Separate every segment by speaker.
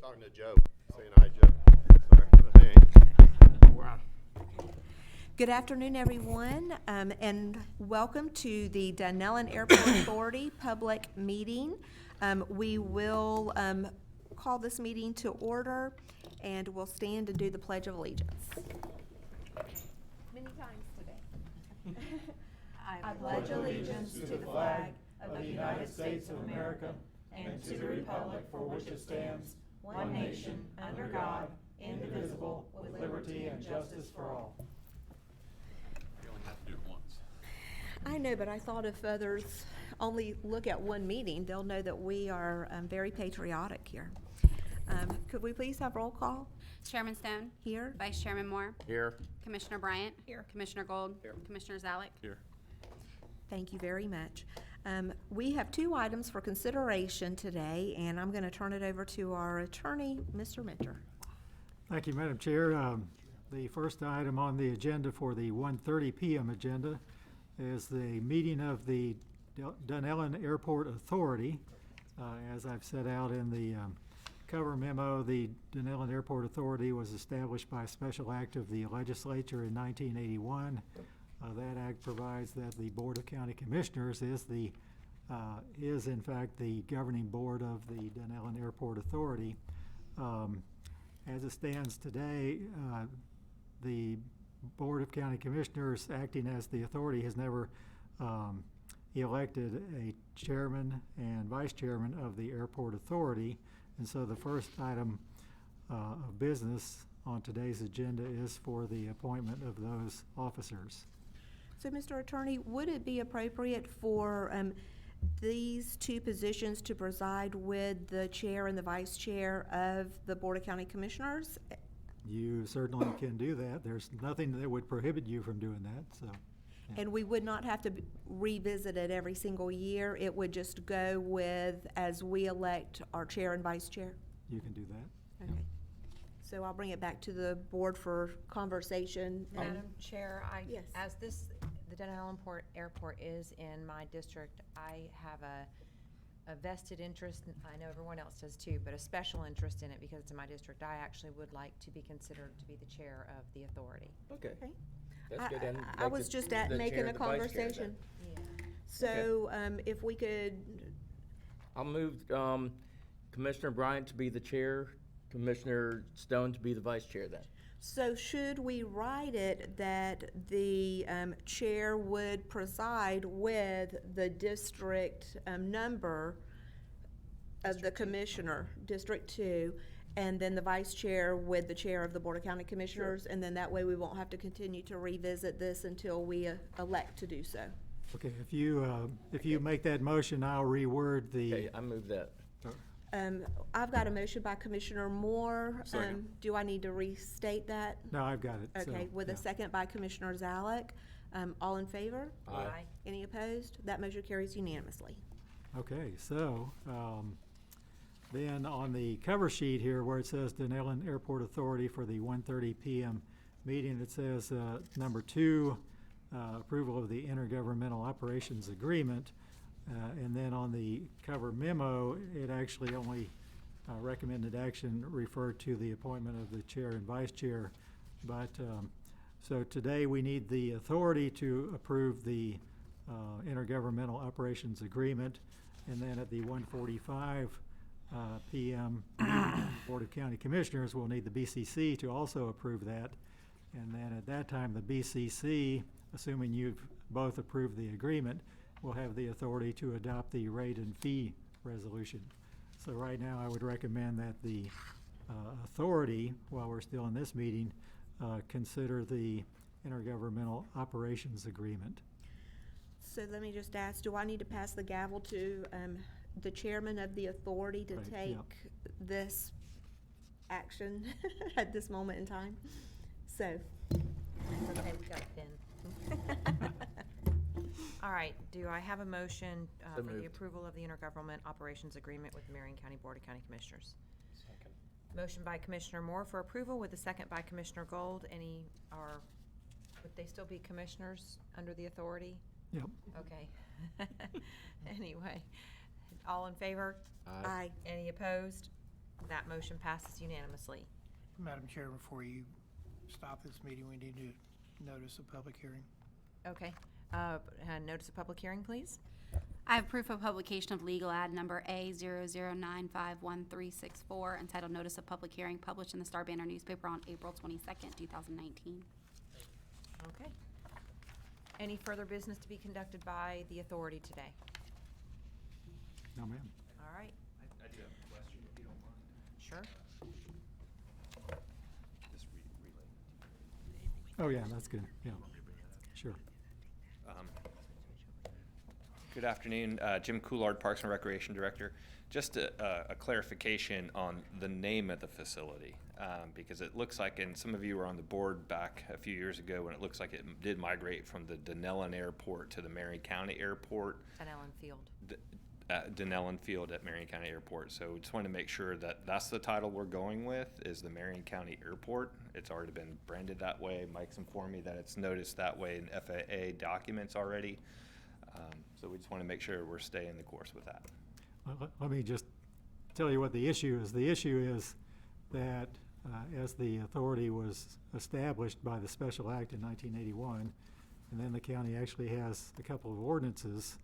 Speaker 1: talking to Joe. Saying hi, Joe. Sorry. Hey.
Speaker 2: Wow.
Speaker 3: Good afternoon, everyone, and welcome to the Dunnellon Airport Authority public meeting. We will call this meeting to order, and we'll stand and do the Pledge of Allegiance. Many times today.
Speaker 4: I pledge allegiance to the flag of the United States of America and to the republic for which it stands, one nation, under God, indivisible, with liberty and justice for all.
Speaker 2: You only have to do it once.
Speaker 3: I know, but I thought if others only look at one meeting, they'll know that we are very patriotic here. Could we please have roll call
Speaker 5: Chairman Stone.
Speaker 3: here?
Speaker 5: Vice Chairman Moore.
Speaker 2: Here.
Speaker 5: Commissioner Bryant. Here. Commissioner Gold. Here. Commissioner Zalek.
Speaker 2: Here.
Speaker 3: Thank you very much. We have two items for consideration today, and I'm going to turn it over to our attorney, Mr. Minter.
Speaker 6: Thank you, Madam Chair. The first item on the agenda for the 1:30 p.m. agenda is the meeting of the Dunnellon Airport Authority. As I've set out in the cover memo, the Dunnellon Airport Authority was established by a special act of the legislature in 1981. That act provides that the Board of County Commissioners is in fact the governing board of the Dunnellon Airport Authority. As it stands today, the Board of County Commissioners, acting as the authority, has never elected a chairman and vice chairman of the airport authority. And so the first item of business on today's agenda is for the appointment of those officers.
Speaker 3: So, Mr. Attorney, would it be appropriate for these two positions to preside with the chair and the vice chair of the Board of County Commissioners?
Speaker 6: You certainly can do that. There's nothing that would prohibit you from doing that, so. Yeah.
Speaker 3: And we would not have to revisit it every single year? It would just go with as we elect our chair and vice chair?
Speaker 6: You can do that.
Speaker 3: Okay. So I'll bring it back to the board for conversation.
Speaker 4: Madam Chair,
Speaker 3: Yes.
Speaker 4: as the Dunnellon Airport is in my district, I have a vested interest, and I know everyone else does too, but a special interest in it because it's in my district. I actually would like to be considered to be the chair of the authority.
Speaker 2: Okay.
Speaker 3: Okay.
Speaker 2: That's good. Then
Speaker 3: I
Speaker 2: make
Speaker 3: was
Speaker 2: the-
Speaker 3: just
Speaker 2: the chair
Speaker 3: making a
Speaker 2: the vice chair then.
Speaker 3: conversation.
Speaker 4: Yeah.
Speaker 3: So, if we could,
Speaker 7: I'll move Commissioner Bryant to be the chair, Commissioner Stone to be the vice chair then.
Speaker 3: so should we write it that the chair would preside with the district number of the commissioner, District 2, and then the vice chair with the chair of the Board of County Commissioners, and then that way we won't have to continue to revisit this until we elect to do so?
Speaker 6: Okay, if you make that motion, I'll reword the.
Speaker 7: Okay, I move that.
Speaker 3: I've got a motion by Commissioner Moore.
Speaker 2: Second.
Speaker 3: Do I need to restate that?
Speaker 6: No, I've got it. so,
Speaker 3: Okay, with a
Speaker 6: yeah.
Speaker 3: second by Commissioner Zalek. All in favor?
Speaker 7: Aye.
Speaker 3: Any opposed? That motion carries unanimously.
Speaker 6: Okay, so, then on the cover sheet here where it says Dunnellon Airport Authority for the 1:30 p.m. meeting, it says, number 2, approval of the intergovernmental operations agreement. And then on the cover memo, it actually only recommended action referred to the appointment of the chair and vice chair. But, so today we need the authority to approve the intergovernmental operations agreement. And then at the 1:45 p.m. Board of County Commissioners will need the BCC to also approve that. And then at that time, the BCC, assuming you've both approved the agreement, will have the authority to adopt the rate and fee resolution. So right now, I would recommend that the authority, while we're still in this meeting, consider the intergovernmental operations agreement.
Speaker 3: So let me just ask, do I need to pass the gavel to the chairman of the authority to
Speaker 6: Right,
Speaker 3: take
Speaker 6: yeah.
Speaker 3: this action at this moment in time? So,
Speaker 4: It's okay, we got a pen. All right, do I have a motion
Speaker 7: So
Speaker 4: for the
Speaker 7: moved.
Speaker 4: approval of the intergovernment operations agreement with the Marion County Board of County Commissioners?
Speaker 2: Second.
Speaker 4: Motion by Commissioner Moore for approval with a second by Commissioner Gold. Would they still be commissioners under the authority?
Speaker 6: Yep.
Speaker 4: Okay. Anyway, all in favor?
Speaker 3: aye.
Speaker 4: Any opposed? That motion passes unanimously.
Speaker 8: Madam Chair, before you stop this meeting, we need to notice a public hearing.
Speaker 4: Okay. Notice of public hearing, please.
Speaker 5: I have proof of publication of legal ad number A00951364 entitled Notice of Public Hearing published in the Star Banner newspaper on April 22nd, 2019.
Speaker 4: Okay. Any further business to be conducted by the authority today?
Speaker 6: No, ma'am.
Speaker 4: All right.
Speaker 2: I do have a question, if you don't mind.
Speaker 4: Sure.
Speaker 2: Just relay.
Speaker 6: Oh, yeah, that's good, yeah. Sure.
Speaker 9: Good afternoon, Jim Coulard, Parks and Recreation Director. Just a clarification on the name of the facility, because it looks like, and some of you were on the board back a few years ago, when it looks like it did migrate from the Dunnellon Airport to the Marion County Airport.
Speaker 4: Dunnellon Field.
Speaker 9: Dunnellon Field at Marion County Airport. So just want to make sure that that's the title we're going with, is the Marion County Airport. It's already been branded that way. Mike's informed me that it's noticed that way in FAA documents already. So we just want to make sure we're staying the course with that.
Speaker 6: Let me just tell you what the issue is. The issue is that as the authority was established by the Special Act in 1981, and then the county actually has a couple of ordinances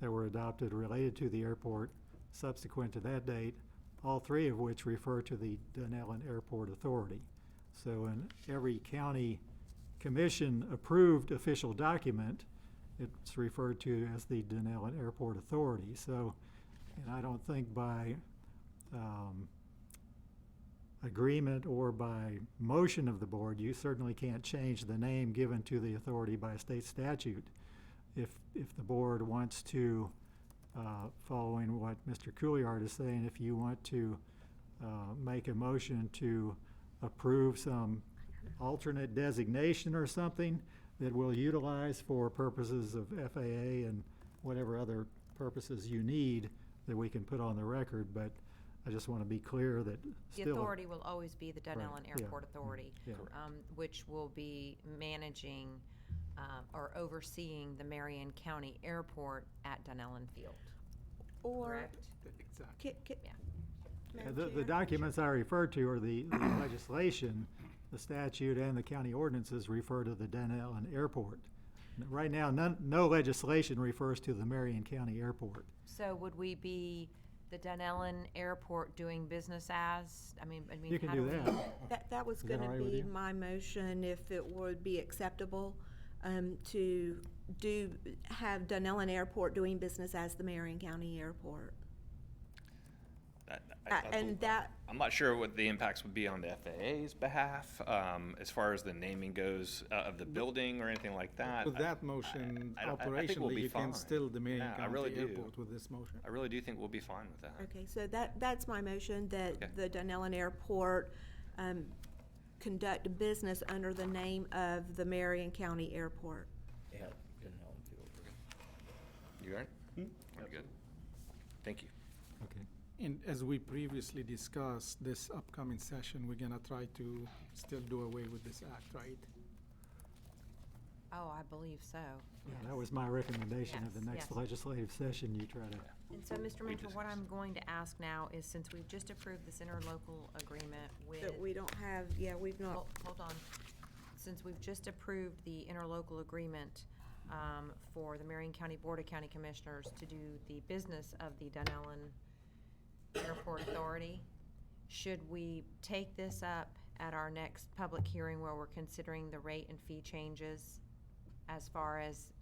Speaker 6: that were adopted related to the airport subsequent to that date, all three of which refer to the Dunnellon Airport Authority. So in every county commission approved official document, it's referred to as the Dunnellon Airport Authority. So, and I don't think by agreement or by motion of the board, you certainly can't change the name given to the authority by state statute. If the board wants to, following what Mr. Couillard is saying, if you want to make a motion to approve some alternate designation or something that we'll utilize for purposes of FAA and whatever other purposes you need, that we can put on the record, but I just want to be clear that
Speaker 4: The
Speaker 6: still.
Speaker 4: authority will always be the Dunnellon
Speaker 6: yeah,
Speaker 4: Airport Authority,
Speaker 6: yeah.
Speaker 4: which will be managing or overseeing the Marion County Airport at Dunnellon Field.
Speaker 3: Or,
Speaker 4: Correct?
Speaker 8: Exactly.
Speaker 4: Yeah.
Speaker 3: Madam
Speaker 6: The
Speaker 3: Chair?
Speaker 6: documents I referred to are the legislation, the statute, and the county ordinances refer to the Dunnellon Airport. Right now, no legislation refers to the Marion County Airport.
Speaker 4: So would we be the Dunnellon Airport doing business as? I mean,
Speaker 6: You can
Speaker 4: how
Speaker 6: do
Speaker 4: we-
Speaker 6: that.
Speaker 3: That was
Speaker 6: Is that
Speaker 3: gonna
Speaker 6: all right with
Speaker 3: be
Speaker 6: you?
Speaker 3: my motion, if it would be acceptable, to have Dunnellon Airport doing business as the Marion County Airport. And that,
Speaker 9: I'm not sure what the impacts would be on the FAA's behalf, as far as the naming goes of the building or anything like that.
Speaker 10: With that motion,
Speaker 9: I think we'll
Speaker 10: operationally,
Speaker 9: be
Speaker 10: you can
Speaker 9: fine.
Speaker 10: still the Marion
Speaker 9: Yeah, I
Speaker 10: County
Speaker 9: really do.
Speaker 10: Airport with this motion.
Speaker 9: I really do think we'll be fine with that.
Speaker 3: okay, so that's my motion, that
Speaker 9: Okay.
Speaker 3: the Dunnellon Airport, conduct business under the name of the Marion County Airport.
Speaker 7: Yeah, Dunnellon Field.
Speaker 9: You all right? Very good. Thank you.
Speaker 6: Okay.
Speaker 10: And as we previously discussed, this upcoming session, we're gonna try to still do away with this act, right?
Speaker 4: Oh, I believe so.
Speaker 6: Yeah,
Speaker 4: Yes.
Speaker 6: that was my recommendation of the
Speaker 4: Yes,
Speaker 6: next
Speaker 4: yes.
Speaker 6: legislative session, you try to.
Speaker 4: And so, Mr. Mentor, what I'm going to ask now is, since we've just approved this interlocal agreement with.
Speaker 3: That we don't have, yeah, we've not,
Speaker 4: Hold on. Since we've just approved the interlocal agreement for the Marion County Board of County Commissioners to do the business of the Dunnellon Airport Authority, should we take this up at our next public hearing where we're considering the rate and fee changes as far as,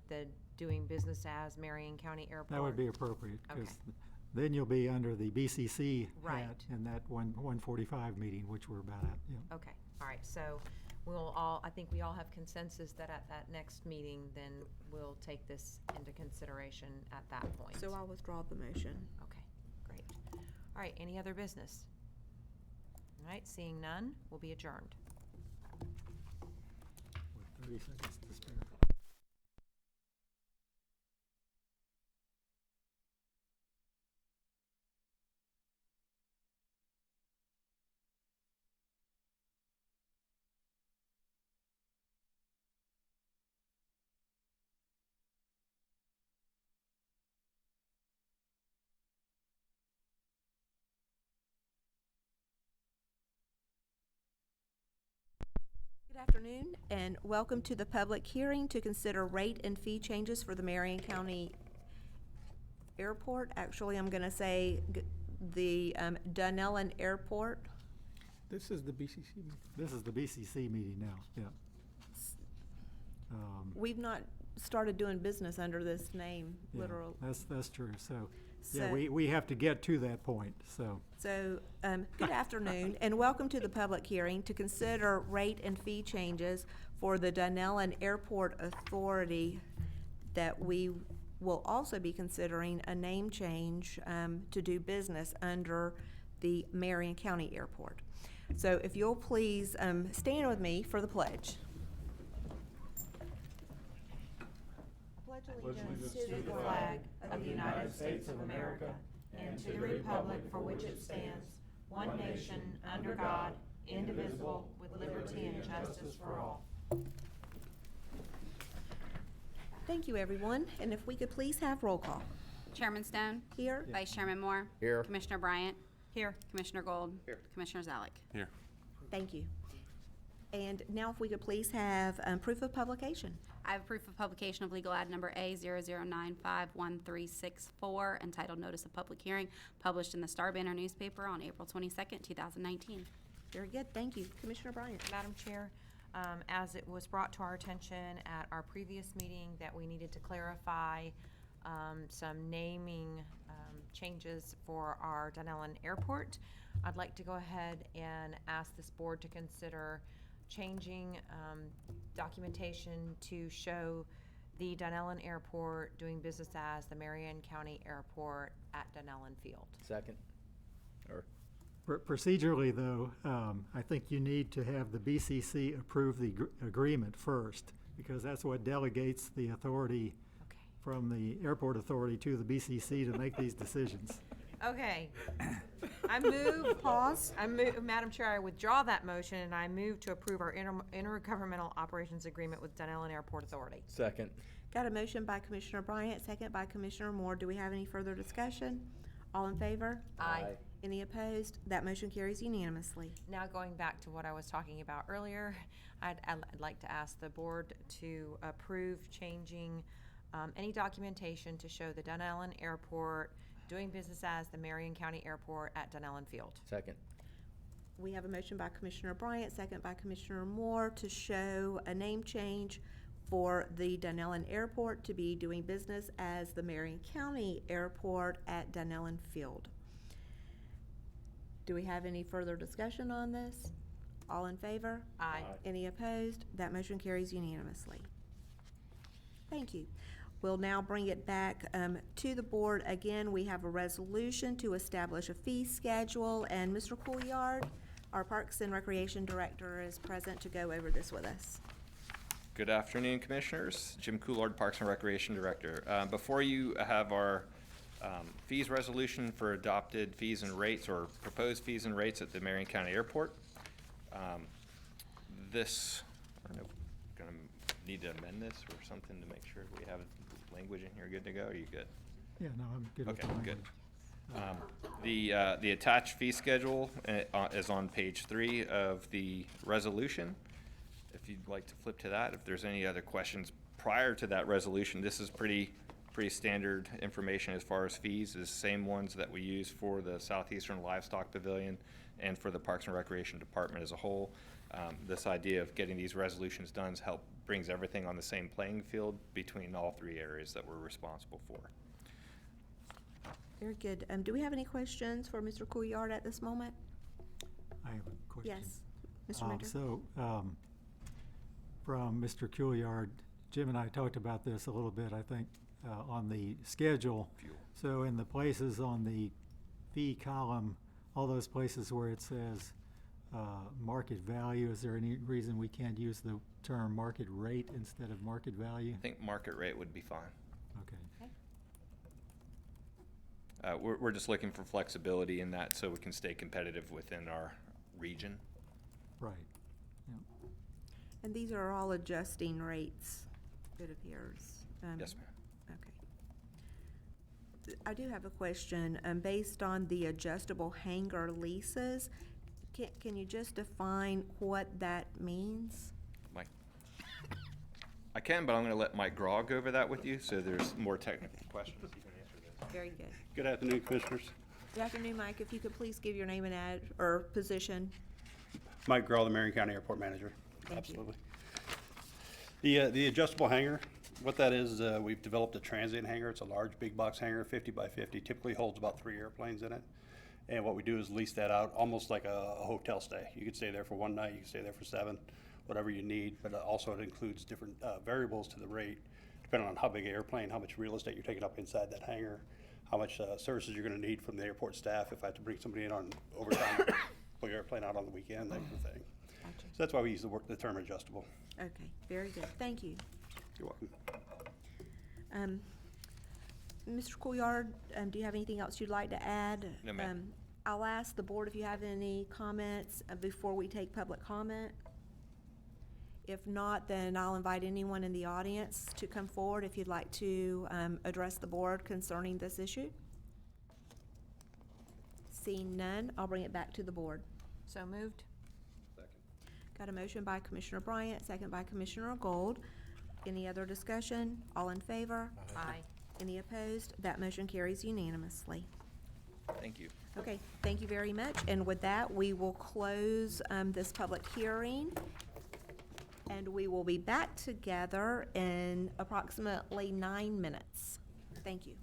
Speaker 4: the doing business as Marion County Airport?
Speaker 6: That would be appropriate, because
Speaker 4: Okay.
Speaker 6: then you'll be under the BCC
Speaker 4: Right.
Speaker 6: hat in that 145 meeting, which we're about at, yeah.
Speaker 4: Okay, all right, so I think we all have consensus that at that next meeting, then we'll take this into consideration at that point.
Speaker 3: so I'll withdraw the motion.
Speaker 4: Okay, great. All right, any other business? All right, seeing none, we'll be adjourned.
Speaker 6: With 30 seconds to spare.
Speaker 3: Afternoon, and welcome to the public hearing to consider rate and fee changes for the Marion County Airport. Actually, I'm gonna say the Dunnellon Airport.
Speaker 10: This is the BCC meeting.
Speaker 6: This is the BCC meeting now, yeah.
Speaker 3: We've not started doing business under this name,
Speaker 6: Yeah,
Speaker 3: literal.
Speaker 6: That's true, so, yeah,
Speaker 3: So-
Speaker 6: we have to get to that point, so.
Speaker 3: So, good afternoon, and welcome to the public hearing to consider rate and fee changes for the Dunnellon Airport Authority, that we will also be considering a name change to do business under the Marion County Airport. So if you'll please stand with me for the pledge. Pledge allegiance to the flag of the United States of America and to the republic for which it stands, one nation, under God, indivisible, with liberty and justice for all. Thank you, everyone, and if we could please have roll call.
Speaker 5: Chairman Stone?
Speaker 3: Here?
Speaker 5: Vice Chairman Moore?
Speaker 7: Here.
Speaker 5: Commissioner Bryant?
Speaker 4: Here.
Speaker 5: Commissioner Gold? Commissioner Zellick?
Speaker 9: Here.
Speaker 3: Thank you. And now if we could please have proof of publication.
Speaker 5: I have proof of publication of legal ad number A 00951364, entitled Notice of Public Hearing, published in the Star Banner newspaper on April 22nd, 2019.
Speaker 3: Very good, thank you. Commissioner Bryant.
Speaker 4: Madam Chair, as it was brought to our attention at our previous meeting that we needed to clarify some naming changes for our Dunnellon Airport, I'd like to go ahead and ask this board to consider changing documentation to show the Dunnellon Airport doing business as the Marion County Airport at Dunnellon Field.
Speaker 7: Second. Or,
Speaker 6: Procedurally, though, I think you need to have the BCC approve the agreement first, because that's what delegates the authority
Speaker 4: Okay.
Speaker 6: from the airport authority to the BCC to make these decisions.
Speaker 4: Okay. I move, Madam Chair, I withdraw that motion, and I move to approve our intergovernmental operations agreement with Dunnellon Airport Authority.
Speaker 7: second.
Speaker 3: Got a motion by Commissioner Bryant, second by Commissioner Moore. Do we have any further discussion? All in favor?
Speaker 4: Aye.
Speaker 3: Any opposed? That motion carries unanimously.
Speaker 4: Now, going back to what I was talking about earlier, I'd like to ask the board to approve changing any documentation to show the Dunnellon Airport doing business as the Marion County Airport at Dunnellon Field.
Speaker 7: Second.
Speaker 3: We have a motion by Commissioner Bryant, second by Commissioner Moore to show a name change for the Dunnellon Airport to be doing business as the Marion County Airport at Dunnellon Field. Do we have any further discussion on this? All in favor?
Speaker 4: Aye.
Speaker 3: Any opposed? That motion carries unanimously. Thank you. We'll now bring it back to the board. Again, we have a resolution to establish a fee schedule, and Mr. Couillard, our Parks and Recreation Director, is present to go over this with us.
Speaker 9: Good afternoon, Commissioners. Jim Coulard, Parks and Recreation Director. Before you have our fees resolution for adopted fees and rates, or proposed fees and rates at the Marion County Airport. This, I don't know, gonna need to amend this or something to make sure we have language in here good to go. Are you good?
Speaker 6: Yeah, no, I'm good with
Speaker 9: Okay,
Speaker 6: the
Speaker 9: good.
Speaker 6: language.
Speaker 9: The attached fee schedule is on page 3 of the resolution. If you'd like to flip to that, if there's any other questions prior to that resolution, this is pretty standard information as far as fees, is the same ones that we use for the Southeastern Livestock Pavilion and for the Parks and Recreation Department as a whole. This idea of getting these resolutions done brings everything on the same playing field between all 3 areas that we're responsible for.
Speaker 3: Very good. Do we have any questions for Mr. Couillard at this moment?
Speaker 6: I have a question.
Speaker 3: Yes. Mr. Ritter?
Speaker 6: From Mr. Couillard, Jim and I talked about this a little bit, I think, on the schedule.
Speaker 9: Fuel.
Speaker 6: So in the places on the fee column, all those places where it says market value, is there any reason we can't use the term market rate instead of market value?
Speaker 9: I think market rate would be fine.
Speaker 6: Okay.
Speaker 9: We're just looking for flexibility in that so we can stay competitive within our region.
Speaker 6: Right. Yeah.
Speaker 3: And these are all adjusting rates, it appears.
Speaker 9: Yes, ma'am.
Speaker 3: Okay. I do have a question. Based on the adjustable hangar leases, can you just define what that means?
Speaker 9: I can, but I'm gonna let Mike Graw go over that with you, so there's more technical questions. You can answer this.
Speaker 3: Very good.
Speaker 11: Good afternoon, Commissioners.
Speaker 3: Good afternoon, Mike. If you could please give your name and or position.
Speaker 11: Mike Grawl, the Marion County Airport Manager.
Speaker 3: Thank you.
Speaker 11: Absolutely. The adjustable hangar, what that is, we've developed a transient hangar. It's a large big box hangar, 50 by 50, typically holds about 3 airplanes in it. And what we do is lease that out almost like a hotel stay. You could stay there for 1 night, you can stay there for 7, whatever you need, but also it includes different variables to the rate, depending on how big an airplane, how much real estate you're taking up inside that hangar, how much services you're gonna need from the airport staff, if I have to bring somebody in on overtime, pull your airplane out on the weekend, that kind of thing.
Speaker 3: Gotcha.
Speaker 11: So that's why we use the term adjustable.
Speaker 3: Okay, very good. Thank you.
Speaker 11: You're welcome.
Speaker 3: Mr. Couillard, do you have anything else you'd like to add?
Speaker 9: No, ma'am.
Speaker 3: I'll ask the board if you have any comments before we take public comment. If not, then I'll invite anyone in the audience to come forward if you'd like to address the board concerning this issue. Seeing none, I'll bring it back to the board.
Speaker 4: So moved?
Speaker 3: Got a motion by Commissioner Bryant, second by Commissioner Gold. Any other discussion? All in favor?
Speaker 4: Aye.
Speaker 3: Any opposed? That motion carries unanimously.
Speaker 9: Thank you.
Speaker 3: Okay, thank you very much. And with that, we will close this public hearing. And we will be back together in approximately 9 minutes. Thank you.